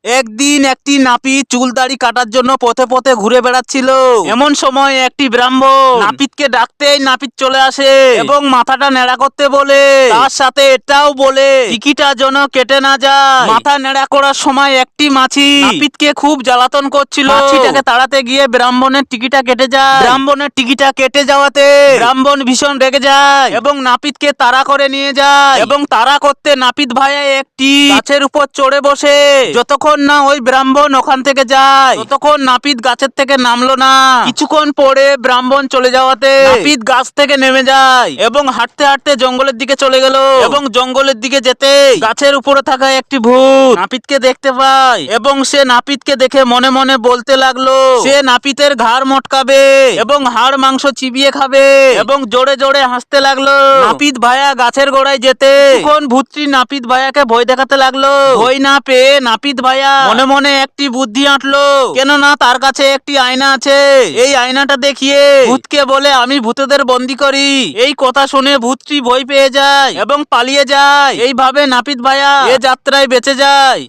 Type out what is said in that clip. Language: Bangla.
একদিন একটি নাপিত চুল দাড়ি কাটার জন্য পথে পথে ঘুরে বেড়াচ্ছিল। এমন সময় একটি ব্রাহ্মণ নাপিতকে ডাকতেই নাপিত চলে আসে এবং মাথাটা নেড়া করতে বলে, তার সাথে এটাও বলে টিকিটা যেন কেটে না যায়। মাথা নেড়া করার সময় একটি মাছি নাপিতকে খুব জ্বালাতন করছিল। মাছিটাকে তাড়াতে গিয়ে ব্রাহ্মণের টিকিটা কেটে যায়। ব্রাহ্মণের টিকিটা কেটে যাওয়াতে ব্রাহ্মণ ভীষণ রেগে যায় এবং নাপিতকে তাড়া করে নিয়ে যায় এবং তাড়া করতে নাপিত ভাইয়া একটি গাছের উপর চড়ে বসে। যতক্ষণ না ওই ব্রাহ্মণ ওখান থেকে যায় ততক্ষণ নাপিত গাছের থেকে নামলো না। কিছুক্ষণ পরে ব্রাহ্মণ চলে যাওয়াতে নাপিত গাছ থেকে নেমে যায় এবং হাঁটতে হাঁটতে জঙ্গলের দিকে চলে গেল এবং জঙ্গলের দিকে যেতে গাছের উপরে থাকা একটি ভূত নাপিতকে দেখতে পায় এবং সে নাপিতকে দেখে মনে মনে বলতে লাগলো সে নাপিতের ঘাড় মটকাবে এবং হাড় মাংস চিবিয়ে খাবে এবং জোরে জোরে হাসতে লাগলো। নাপিত ভাইয়া গাছের গোড়ায় যেতে তখন ভূতটি নাপিত ভাইয়াকে ভয় দেখাতে লাগলো। ভয় না পেয়ে নাপিত ভাইয়া মনে মনে একটি বুদ্ধি আঁটলো, কেননা তার কাছে একটি আয়না আছে। এই আয়নাটা দেখিয়ে ভূতকে বলে আমি ভূতেদের বন্দি করি। এই কথা শুনে ভূতটি ভয় পেয়ে যায় এবং পালিয়ে যায়। এইভাবে নাপিত ভাইয়া এ যাত্রায় বেঁচে যায়।